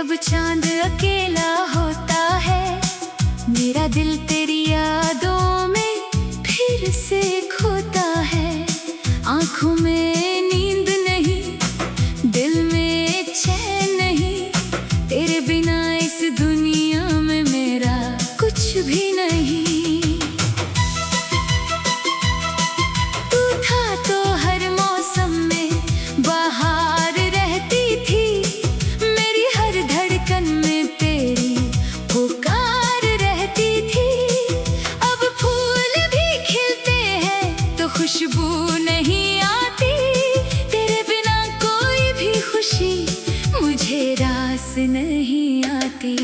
जब चांद अकेला होता है, मेरा दिल तेरी यादों में फिर से खोता है। आंखों में नींद नहीं, दिल में चैन नहीं, तेरे बिना इस दुनिया में मेरा कुछ भी नहीं। तू था तो हर मौसम में बाहर रहती थी, मेरी हर धड़कन में तेरी पुकार रहती थी। अब फूल भी खिलते हैं तो खुशबू नहीं आती, तेरे बिना कोई भी खुशी मुझे रास नहीं आती।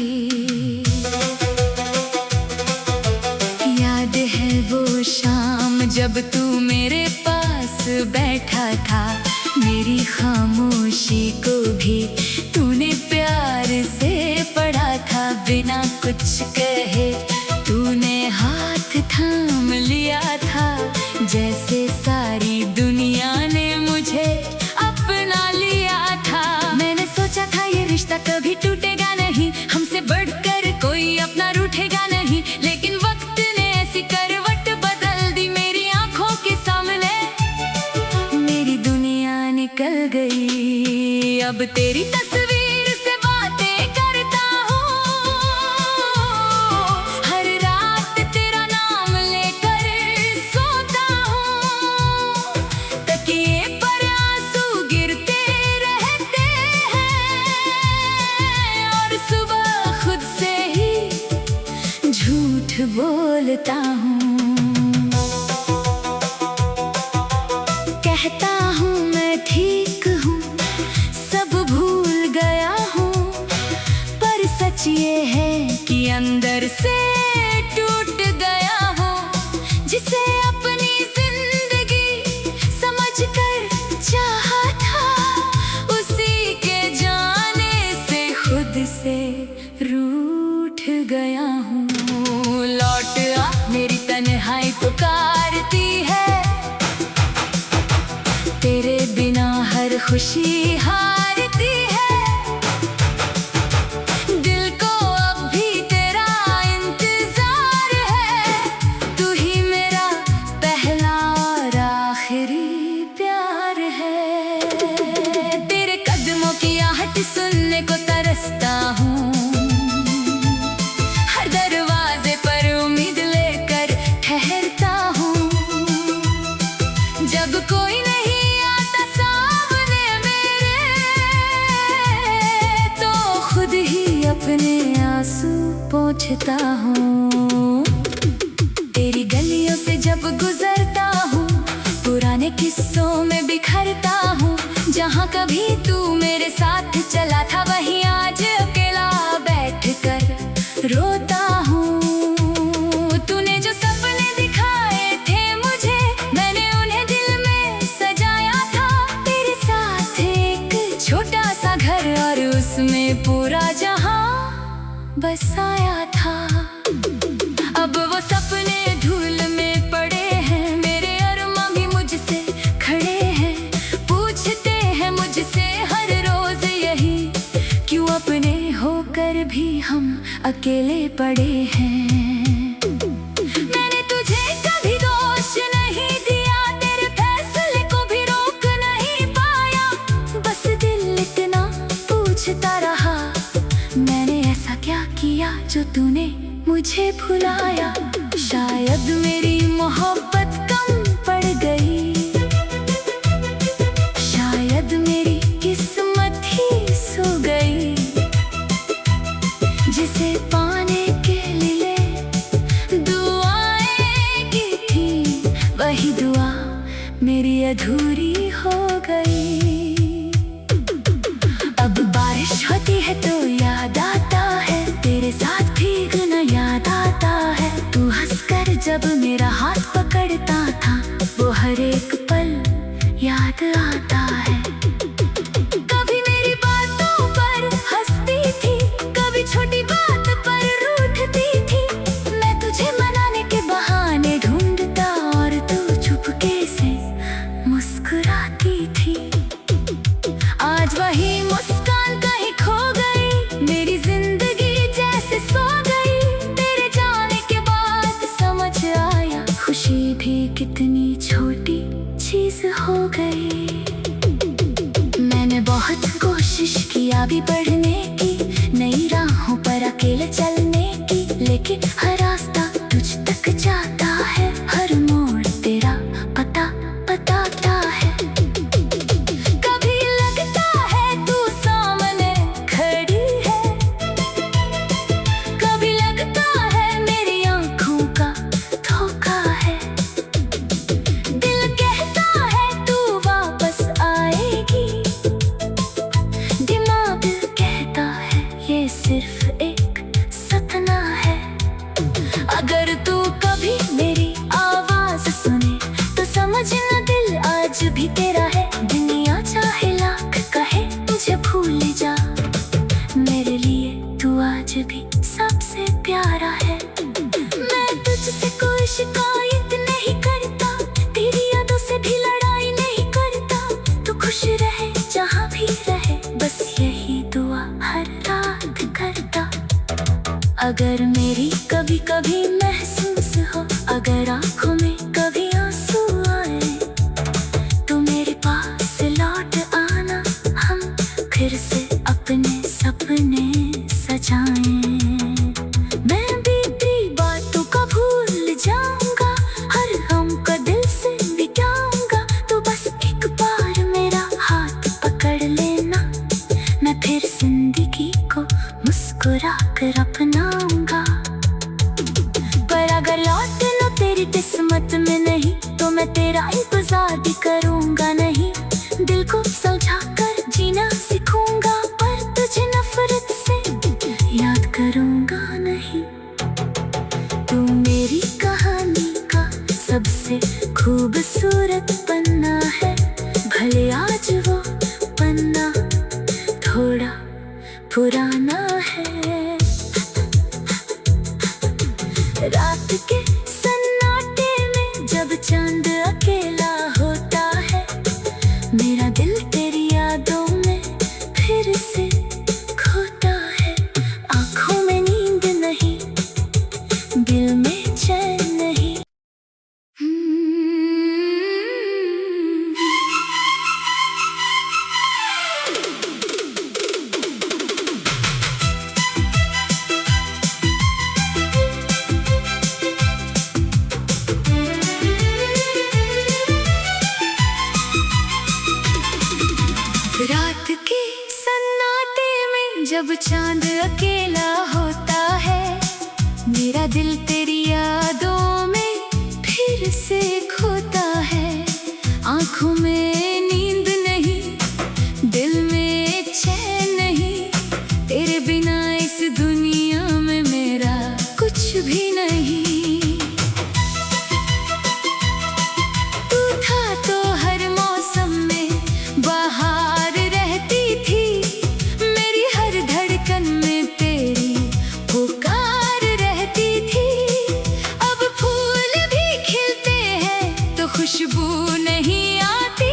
याद है वो शाम जब तू मेरे पास बैठा था, मेरी खामोशी को भी तूने प्यार से पढ़ा था। बिना कुछ कहे तूने हाथ थाम लिया था, जैसे सारी दुनिया ने मुझे अपना लिया था। मैंने सोचा था ये रिश्ता कभी टूटेगा नहीं, हमसे बढ़कर कोई अपना रूठेगा नहीं, लेकिन वक्त ने ऐसी करवट बदल दी मेरी आंखों के सामने। मेरी दुनिया निकल गई, अब तेरी तस्वीर से बातें करता हूँ। हर रात तेरा नाम लेकर सोता हूँ, तकिए पर आंसू गिरते रहते हैं, और सुबह खुद से ही झूठ बोलता हूँ। कहता हूँ मैं ठीक हूँ, सब भूल गया हूँ, पर सच ये है कि अंदर से टूट गया हूँ। जिसे अपनी जिंदगी समझकर चाहा था, उसी के जाने से खुद से रूठ गया हूँ। लौट आ, मेरी तन्हाई पुकारती है, तेरे बिना हर खुशी हारती है। दिल को अब भी तेरा इंतजार है, तू ही मेरा पहला और आखिरी प्यार है। तेरे कदमों की आहट सुनने को तरसता हूँ, हर दरवाजे पर उम्मीद लेकर ठहरता हूँ। जब कोई नहीं आता सामने मेरे, तो खुद ही अपने आंसू पोंछता हूँ। तेरी गलियों से जब गुजरता हूँ, पुराने किस्सों में बिखरता हूँ। जहाँ कभी तू मेरे साथ चला था, वहीं आज अकेला बैठकर रोता हूँ। तूने जो सपने दिखाए थे मुझे, मैंने उन्हें दिल में सजाया था। तेरे साथ एक छोटा सा घर और उसमें पूरा जहां बसाया था। अब वो सपने धूल में पड़े हैं, मेरे अरमां भी मुझसे खड़े हैं। पूछते हैं मुझसे हर रोज यही, क्यों अपने होकर भी हम अकेले पड़े हैं। मैंने तुझे कभी दोष नहीं दिया, तेरे फैसले को भी रोक नहीं पाया। बस दिल इतना पूछता रहा, मैंने ऐसा क्या किया जो तूने मुझे भुलाया। शायद मेरी मोहब्बत कम पड़ गई, शायद मेरी किस्मत ही सो गई। जिसे पाने के लिए दुआएं की थी, वही दुआ मेरी अधूरी हो गई। अब बारिश होती है तो याद आता है, तेरे साथ भीगना याद आता है। तू हंसकर जब मेरा हाथ पकड़ता था, वो हर एक पल याद आता है। कभी मेरी बातों पर हंसती थी, कभी छोटी बात पर रूठती थी। मैं तुझे मनाने के बहाने ढूंढता, और तू चुपके से मुस्कुराती थी। आज वही मुस्कान कहीं खो गई, कितनी छोटी चीज हो गई। मैंने बहुत कोशिश किया भी बढ़ने की, नई राहों पर अकेले चलने की, लेकिन हर रास्ता तुझ तक जाता है, हर मोड़ तेरा पता बताता है। कभी लगता है तू सामने खड़ी है, कभी लगता है मेरी आंखों का धोखा है। दिल कहता है तू वापस आएगी, दिमाग कहता है ये सिर्फ एक सपना है। अगर तू कभी मेरी आवाज सुने तो समझना दिल आज भी तेरा है। दुनिया चाहे लाख कहे मुझे भूल जा, मेरे लिए तू आज भी सबसे प्यारा है। मैं तुझसे कोई शिकायत नहीं करता, तेरी यादों से भी लड़ाई नहीं करता। तू खुश रहे जहाँ भी रहे, बस यही दुआ हर रात करता। अगर मेरी कभी कभी महसूस हो, अगर आंखों में कभी आंसू आए, तो मेरे पास लौट आना, हम फिर से अपने सपने सजाएं। मैं बीती बातों का भूल जाऊंगा, हर गम का दिल से मिटाऊंगा। तो बस एक बार मेरा हाथ पकड़ लेना, मैं फिर जिंदगी को मुस्कुरा कर अपनाऊंगा। पर अगर लौट लो तेरी किस्मत में नहीं, तो मैं तेरा इंतजार भी करूंगा नहीं। दिल को सुलझा कर जीना सीखूंगा, पर तुझे नफरत से याद करूंगा नहीं। तू मेरी कहानी का सबसे खूबसूरत पन्ना है, भले आज वो पन्ना थोड़ा पुराना है। रात के सन्नाटे में जब चांद अकेला होता है, मेरा दिल तेरी यादों में फिर से खोता है। आंखों में नींद नहीं, दिल में चैन नहीं। रात के सन्नाटे में जब चांद अकेला होता है, मेरा दिल तेरी यादों में फिर से खोता है। आंखों में नींद नहीं, दिल में चैन नहीं, तेरे बिना इस दुनिया में मेरा कुछ भी नहीं। तू था तो हर मौसम में बाहर रहती थी, मेरी हर धड़कन में तेरी पुकार रहती थी। अब फूल भी खिलते हैं तो खुशबू नहीं आती,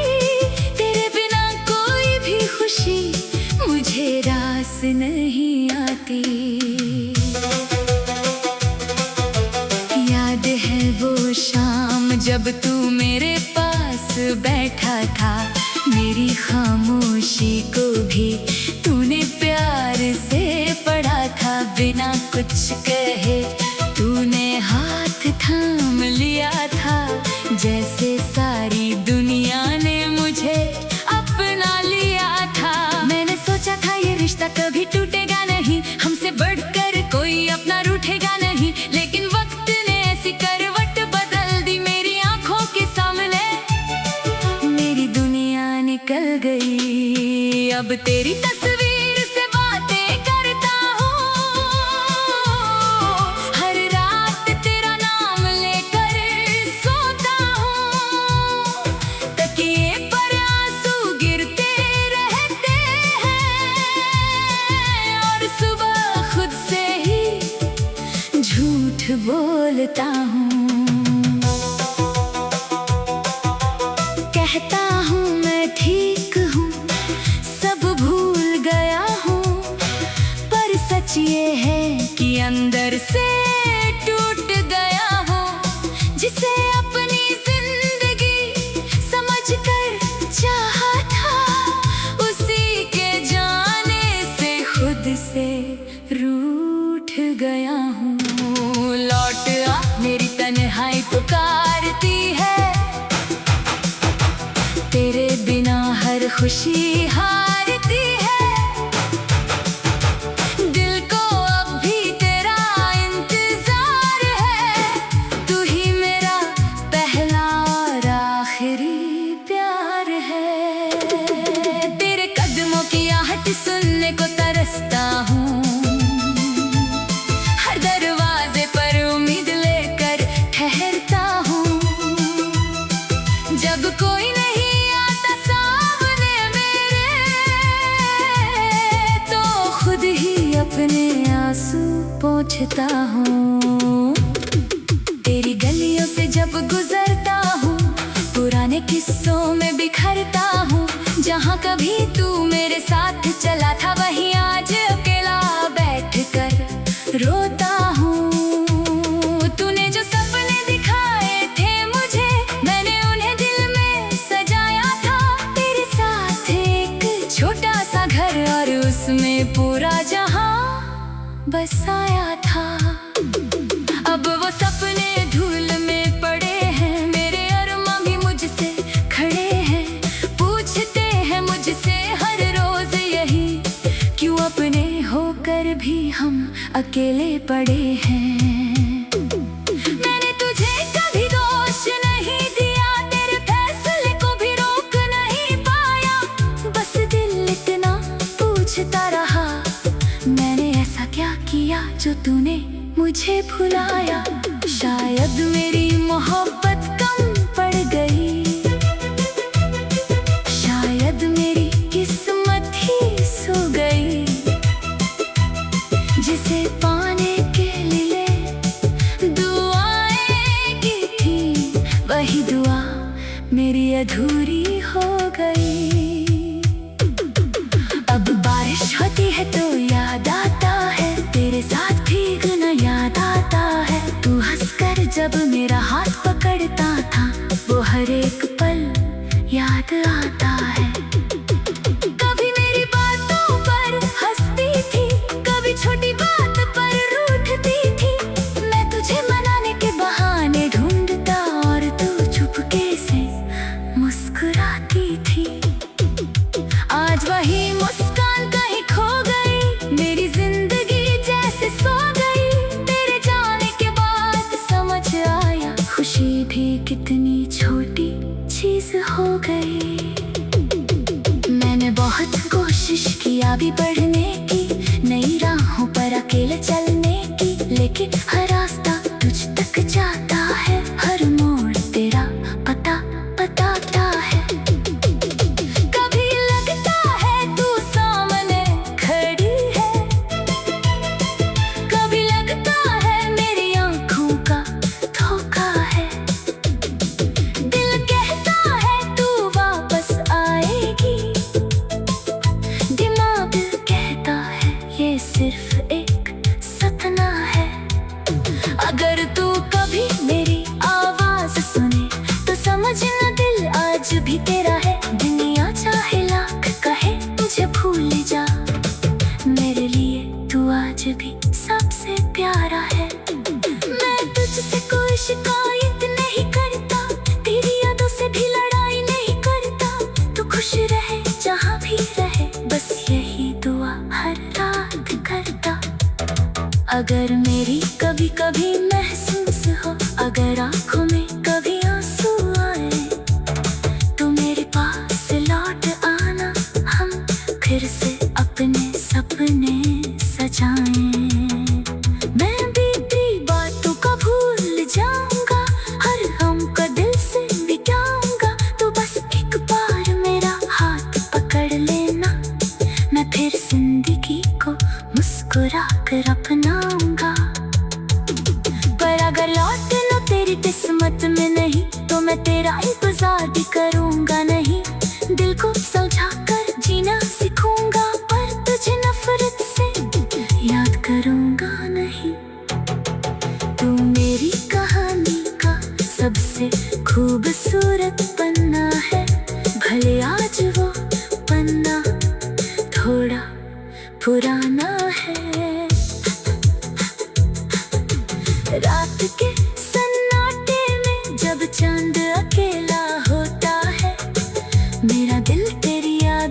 तेरे बिना कोई भी खुशी मुझे रास नहीं आती। याद है वो शाम जब तू मेरे पास बैठा था, मेरी खामोशी को भी तूने प्यार से पढ़ा था। बिना कुछ कहे तूने हाथ थाम लिया था, जैसे सारी दुनिया ने मुझे अपना लिया था। मैंने सोचा था ये रिश्ता कभी टूटेगा नहीं, हमसे बढ़कर कोई अपना रूठेगा नहीं, लेकिन वक्त ने ऐसी करवट बदल दी मेरी आंखों के सामने। मेरी दुनिया निकल गई, अब तेरी तस्वीर से बातें करता हूँ। हर रात तेरा नाम लेकर सोता हूँ, तकिए पर आंसू गिरते रहते हैं, और सुबह खुद से ही झूठ बोलता हूँ। कहता हूँ मैं ठीक हूँ, सब भूल खुशी हारती है। दिल को अब भी तेरा इंतजार है। तू ही मेरा पहला और आखिरी प्यार है। तेरे कदमों की आहट सुनने को तरसता हूँ। हर दरवाजे पर उम्मीद लेकर ठहरता हूँ। जब कोई नहीं आता सामने मेरे, तो खुद ही अपने आंसू पोंछता हूँ। तेरी गलियों से जब गुजरता हूँ, पुराने किस्सों में बिखरता हूँ। जहाँ कभी तू मेरे साथ चला था, वहीं आज अकेला बैठकर रोता हूँ। तूने जो सपने दिखाए थे मुझे, मैंने उन्हें दिल में सजाया था। तेरे साथ एक छोटा सा घर और उसमें पूरा जहां बसाया था। अब वो सपने धूल में पड़े हैं, मेरे अरमां भी मुझसे खड़े हैं। पूछते हैं मुझसे हर रोज यही, क्यों अपने होकर भी हम अकेले पड़े हैं। मैंने तुझे कभी दोष नहीं दिया, तेरे फैसले को भी रोक नहीं पाया। बस दिल इतना पूछता रहा, मैंने ऐसा क्या किया जो तूने मुझे भुलाया। शायद मेरी मोहब्बत कम पड़ गई, शायद मेरी किस्मत ही सो गई। जिसे पाने के लिए दुआएं की थी, वही दुआ मेरी अधूरी हो गई। अब बारिश होती है तो याद आता है, तेरे साथ भीगना याद आता है। तू हंसकर जब मेरा हाथ पकड़ता था, वो हर एक पल याद आता है। कभी मेरी बातों पर हंसती थी, कभी छोटी बात पर रूठती थी। मैं तुझे मनाने के बहाने ढूंढता और तू चुपके से मुस्कुराती थी। आज वही मुस्कान कहीं खो गई, मेरी जिंदगी जैसे सो गई। तेरे जाने के बाद समझ आया, खुशी भी कितनी छोटी चीज हो गई। मैंने बहुत कोशिश किया भी बढ़ने की, नई राहों पर अकेले चलने की। लेकिन हर रास्ता तुझ तक जाता है, हर मोड़ तेरा पता बताता है। कभी लगता है तू सामने खड़ी है, कभी लगता है मेरी आंखों का धोखा है। दिल कहता है तू वापस आएगी, दिमाग कहता है ये सिर्फ एक सपना है। अगर तू कभी मेरी आवाज सुने तो समझना दिल आज भी तेरा है। दुनिया चाहे लाख कहे मुझे भूल जा, मेरे लिए तू आज भी सबसे प्यारा है। मैं तुझसे कोई शिकायत नहीं करता, तेरी यादों से भी लड़ाई नहीं करता। तू खुश रहे जहाँ भी रहे, बस यही दुआ हर रात करता। अगर मेरी कभी कभी महसूस हो, अगर आंखों में कभी आंसू आए, तो मेरे पास लौट आना, हम फिर से अपने सपने सजाएं। मैं बीती बातों का भूल जाऊंगा, हर गम का दिल से मिटाऊंगा। तो बस एक बार मेरा हाथ पकड़ लेना, मैं फिर जिंदगी को मुस्कुरा कर अपनाऊंगा। पर अगर लौट लो तेरी किस्मत में नहीं, तो मैं तेरा इंतजार भी करूंगा नहीं। दिल को सुलझा कर जीना सीखूंगा, पर तुझे नफरत से याद करूंगा नहीं। तू मेरी कहानी का सबसे खूबसूरत पन्ना है, भले आज वो पन्ना थोड़ा पुराना है। रात के सन्नाटे में जब चांद अकेला होता है, मेरा दिल तेरी याद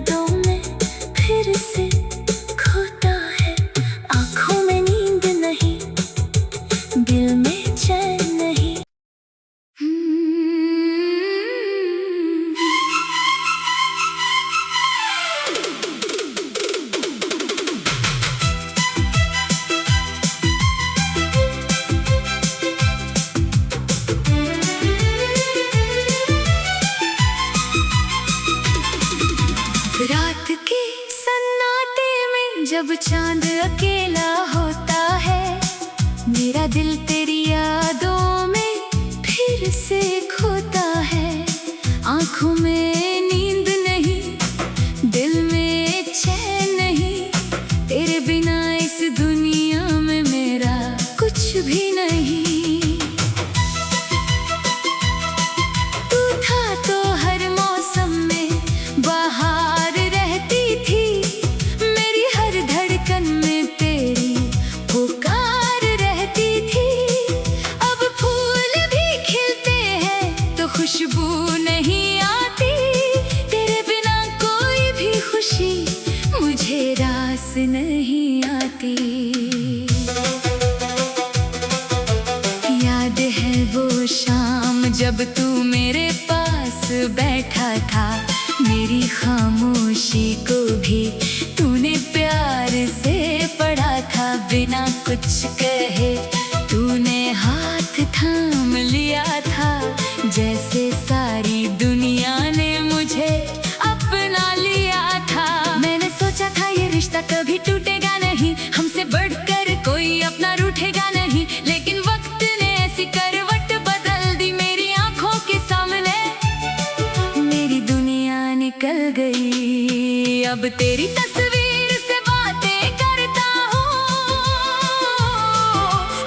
चांद अकेला होता है, मेरा दिल तेरी यादों में फिर से खोता है। आंखों में नींद नहीं, दिल में चैन नहीं, तेरे बिना इस दुनिया में मेरा कुछ भी नहीं। तू था तो हर मौसम में बाहर रहती थी, मेरी हर धड़कन में तेरी पुकार रहती थी। अब फूल भी खिलते हैं तो खुशबू नहीं आती, तेरे बिना कोई भी खुशी मुझे रास नहीं आती। याद है वो शाम जब तू मेरे पास बैठा था, मेरी खामोशी को भी तूने प्यार से पढ़ा था। बिना कुछ कहे तूने हाथ थाम लिया था, जैसे सारी दुनिया ने मुझे अपना लिया था। मैंने सोचा था ये रिश्ता कभी टूटेगा नहीं, हमसे बढ़कर कोई अपना रूठेगा नहीं, लेकिन वक्त ने ऐसी करवट बदल दी मेरी आंखों के सामने। मेरी दुनिया निकल गई, अब तेरी तस्वीर से बातें करता हूँ।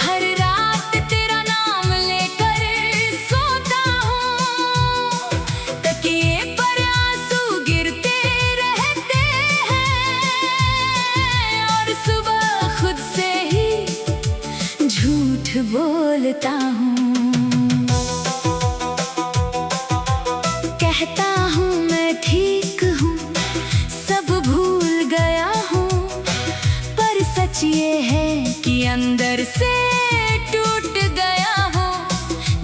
हर रात तेरा नाम लेकर सोता हूँ, तकिए पर आंसू गिरते रहते हैं, और सुबह खुद से ही झूठ बोलता हूँ। कहता हूँ मैं ठीक हूँ, सब भूल गया हूँ, पर सच ये है कि अंदर से टूट गया हूँ।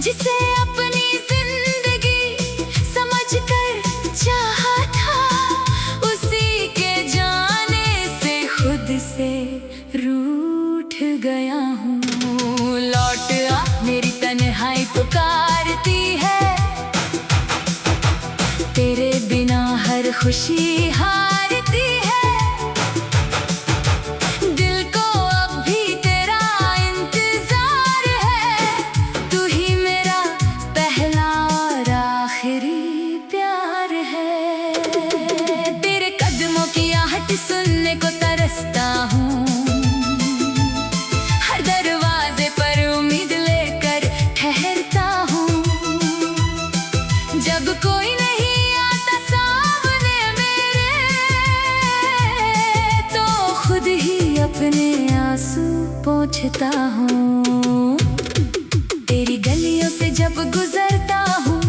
जिसे अपनी जिंदगी समझकर चाहा था, उसी के जाने से खुद से रूठ गया हूँ। लौट आ, मेरी तन्हाई पुकारती है, तेरे बिना हर खुशी हारती है। दिल को अब भी तेरा इंतजार है, तू ही मेरा पहला और आखिरी प्यार है। तेरे कदमों की आहट सुनने को तरसता हूँ, हर दरवाजे पर उम्मीद लेकर ठहरता हूँ। जब कोई नहीं आता सामने मेरे, तो खुद ही अपने आंसू पोंछता हूँ। तेरी गलियों से जब गुजरता हूँ,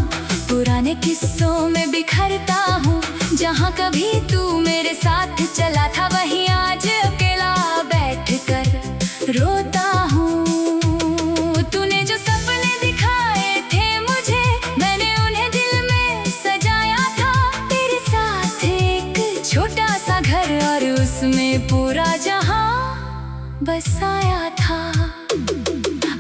पुराने किस्सों में बिखरता हूँ। जहाँ कभी तू मेरे साथ चला था, वहीं आज अकेला बैठकर रोता हूँ। तूने जो सपने दिखाए थे मुझे, मैंने उन्हें दिल में सजाया था। तेरे साथ एक छोटा सा घर और उसमें पूरा जहां बसाया था।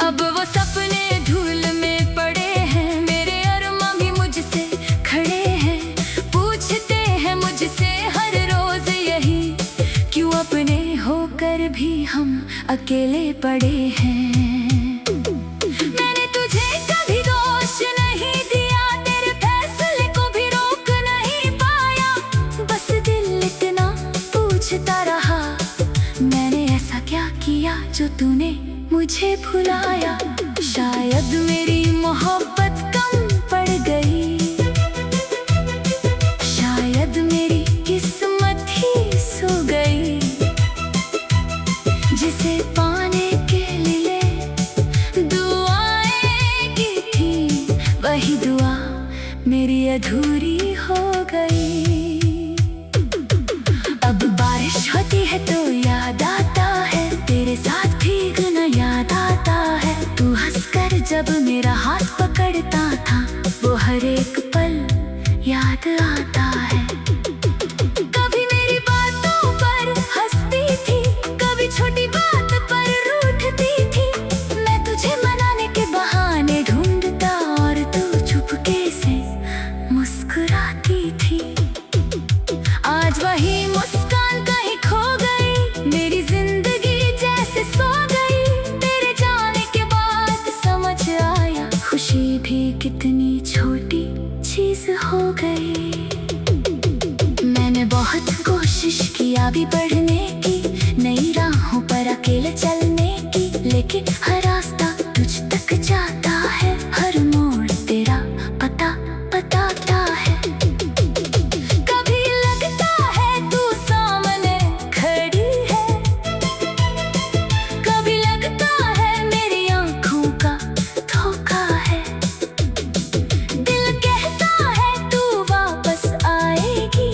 अब वो सपने धूल में पड़े हैं, मेरे अरमां भी मुझसे खड़े हैं। पूछते हैं मुझसे हर रोज यही, क्यों अपने होकर भी हम अकेले पड़े हैं। मैंने तुझे कभी दोष नहीं दिया, तेरे फैसले को भी रोक नहीं पाया। बस दिल इतना पूछता रहा, मैंने ऐसा क्या किया जो तूने मुझे भुलाया। शायद मेरी मोहब्बत कम पड़ गई, शायद मेरी किस्मत ही सो गई। जिसे पाने के लिए दुआएं की थी, वही दुआ मेरी अधूरी हो गई। अब बारिश होती है तो याद आता है, तेरे साथ भीगना याद आता है। तू हंसकर जब मेरा हाथ पकड़ता था, वो हर एक पल याद आता है। कभी मेरी बातों पर हंसती थी, कभी छोटी बात पर रूठती थी। मैं तुझे मनाने के बहाने ढूंढता, और तू चुपके से मुस्कुराती थी। आज वही मुस्कान कहीं खो गई, मेरी हो गई। मैंने बहुत कोशिश किया भी बढ़ने की, नई राहों पर अकेले चलने की, लेकिन हर रास्ता तुझ तक जाता है, हर मोड़ तेरा पता बताता है। कभी लगता है तू सामने खड़ी है, कभी लगता है मेरी आंखों का धोखा है। दिल कहता है तू वापस आएगी,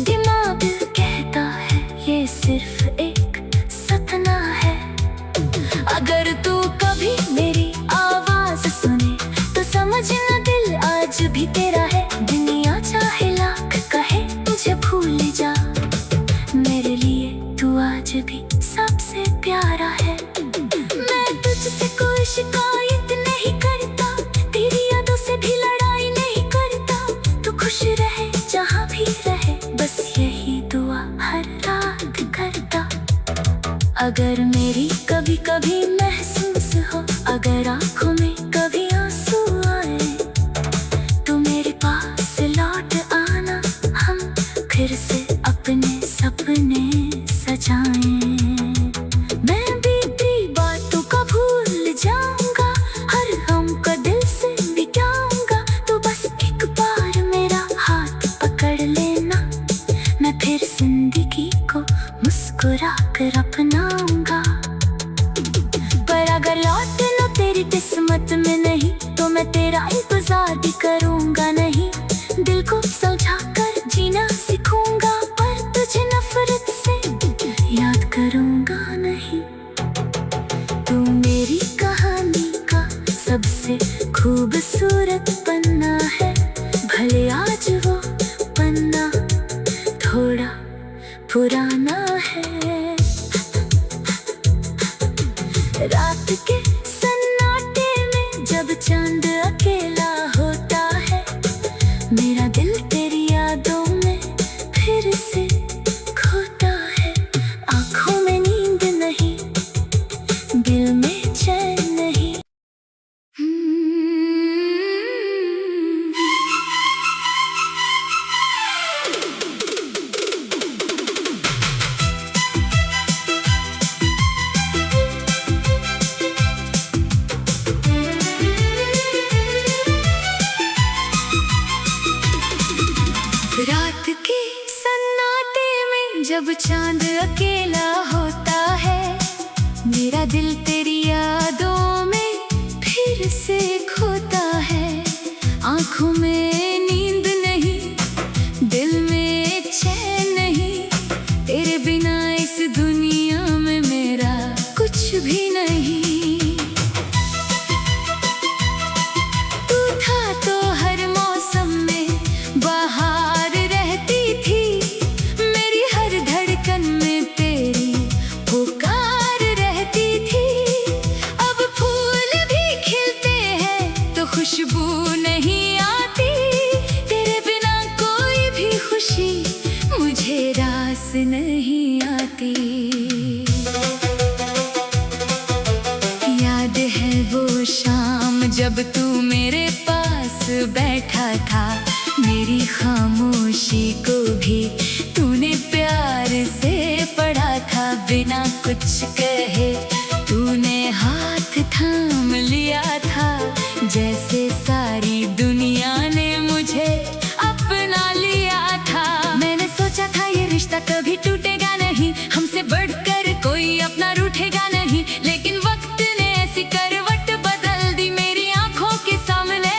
दिमाग कहता है ये सिर्फ एक सपना है। अगर तू कभी मेरी आवाज सुने तो समझना दिल आज भी तेरा है। दुनिया चाहे लाख कहे मुझे भूल जा, मेरे लिए तू आज भी सबसे प्यारा है। मैं तुझसे कोई शिकायत नहीं करता, तेरी यादों से भी लड़ाई नहीं करता। तू खुश रहे जहाँ भी रहे, बस यही दुआ हर रात करता। अगर मेरी कभी कभी महसूस हो, अगर आँखों में कभी आंसू आए, तो मेरे पास लौट आना, हम फिर से अपने सपने सजाएं। मैं बीती बातों का भूल जाऊंगा, हर गम का दिल से मिटाऊंगा। तो बस एक बार मेरा हाथ पकड़ लेना, मैं फिर जिंदगी को मुस्कुरा कर अपनाऊंगा। पर अगर लौट लो तेरी किस्मत में नहीं, तो मैं तेरा इंतजार भी करूंगा नहीं। दिल को समझा कर जीना सीखूंगा, पर तुझे नफरत से याद करूंगा नहीं। तू मेरी कहानी का सबसे खूबसूरत पन्ना है, भले आज वो पन्ना थोड़ा पुराना है। रात के सन्नाटे में जब चांद अकेला होता है, मेरा दिल तेरी यादों में फिर से खोता है। आँखों में नींद नहीं, दिल में चैन नहीं। रात के सन्नाटे में जब चांद अकेला होता है, मेरा दिल तेरी यादों में फिर से खोता है। आँखों में नींद नहीं, दिल में चैन नहीं, तेरे बिना इस दुनिया में मेरा कुछ भी नहीं। तू था तो हर मौसम में बाहर रहती थी, मेरी हर धड़कन में तेरी पुकार रहती थी। अब फूल भी खिलते हैं तो खुशबू नहीं आती, तेरे बिना कोई भी खुशी मुझे रास नहीं आती। याद है वो शाम जब तू मेरे पास बैठा था, मेरी खामोशी को भी तूने प्यार से पढ़ा था। बिना कुछ कहे तूने हाथ थाम लिया था, जैसे सारी दुनिया ने मुझे अपना लिया था। मैंने सोचा था ये रिश्ता कभी टूटेगा नहीं, हमसे बढ़कर कोई अपना रूठेगा नहीं, लेकिन वक्त ने ऐसी करवट बदल दी मेरी आंखों के सामने।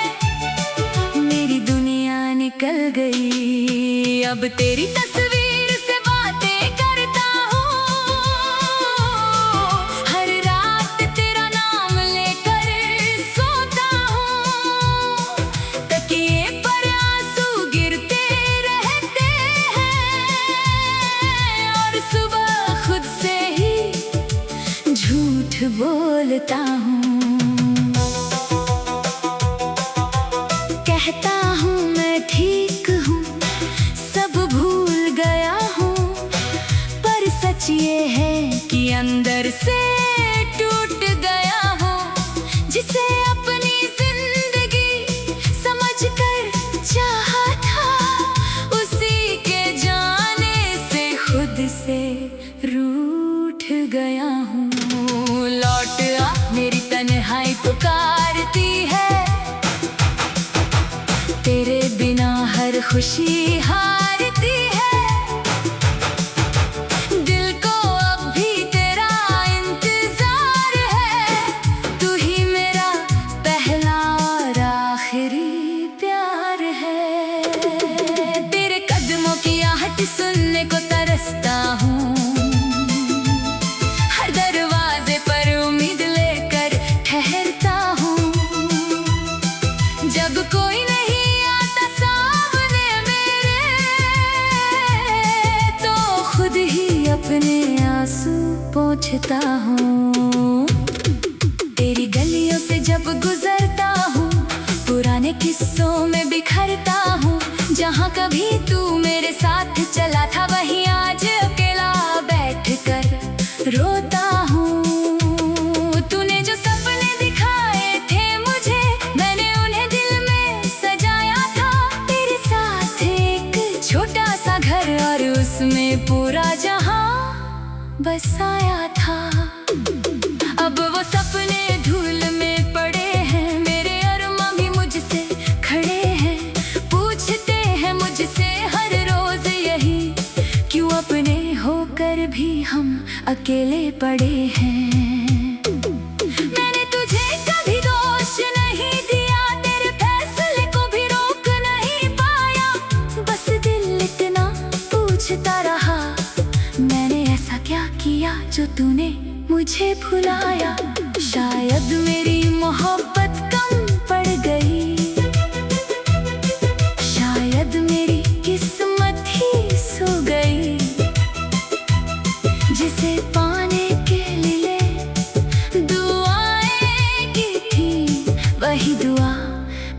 मेरी दुनिया निकल गई, अब तेरी तस्वीर से बातें करता हूँ। हर रात तेरा नाम लेकर सोता हूँ, तकिए पर आंसू गिरते रहते हैं, और सुबह खुद से ही झूठ बोलता हूँ। कहता हूँ मैं ठीक हूँ, सब भूल खुशी हारती है। दिल को अब भी तेरा इंतजार है, तू ही मेरा पहला और आखिरी प्यार है। तेरे कदमों की आहट सुनने को तरसता हूँ, हर दरवाजे पर उम्मीद लेकर ठहरता हूँ। जब कोई नहीं आता सामने मेरे, तो खुद ही अपने आंसू पोंछता हूँ। तेरी गलियों से जब गुजरता हूँ, पुराने किस्सों में बिखरता हूँ। जहाँ कभी तू मेरे साथ चला था, वहीं आज अकेला बैठकर रोता हूँ। तूने जो सपने दिखाए थे मुझे, मैंने उन्हें दिल में सजाया था। तेरे साथ एक छोटा सा घर और उसमें पूरा जहां बसाया था। अब वो सपने धूल में पड़े हैं, मेरे अरमां भी मुझसे खड़े हैं। पूछते हैं मुझसे हर रोज यही, क्यों अपने होकर भी हम अकेले पड़े हैं। मैंने तुझे कभी दोष नहीं दिया, तेरे फैसले को भी रोक नहीं पाया। बस दिल इतना पूछता रहा, मैंने ऐसा क्या किया जो तूने मुझे भुलाया। शायद मेरी मोहब्बत कम पड़ गई, शायद मेरी किस्मत ही सो गई। जिसे पाने के लिए दुआएं की थी, वही दुआ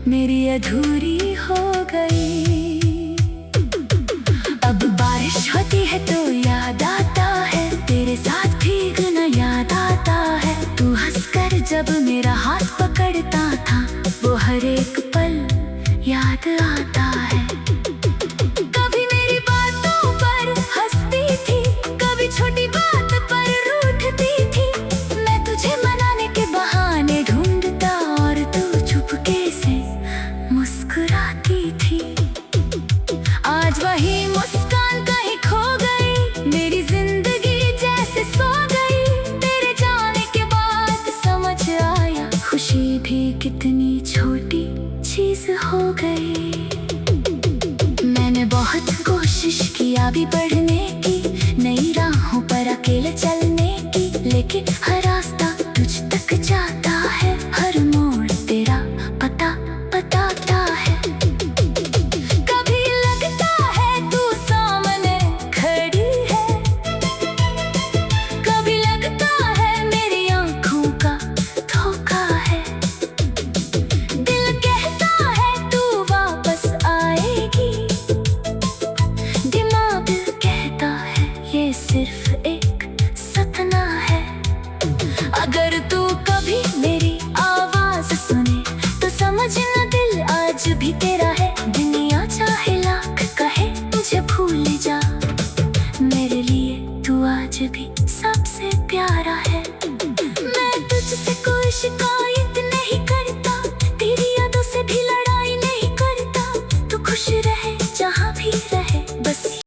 मेरी अधूरी हो गई। अब बारिश होती है तो याद आता है, तेरे साथ भीगना याद आता है। तू हंसकर जब मेरा हाथ पकड़ता था, वो हर एक पल याद आता है। कभी मेरी बातों पर हंसती थी, कभी छोटी बात पर रूठती थी। मैं तुझे मनाने के बहाने ढूंढता और तू चुपके से मुस्कुराती थी। आज वही मुस्कान कहीं खो गई, मेरी जिंदगी जैसे सो गई। तेरे जाने के बाद समझ आया, खुशी भी कितनी छोटी चीज हो गई। मैंने बहुत कोशिश की आगे बढ़ने की, नई राहों पर अकेले चलने की, लेकिन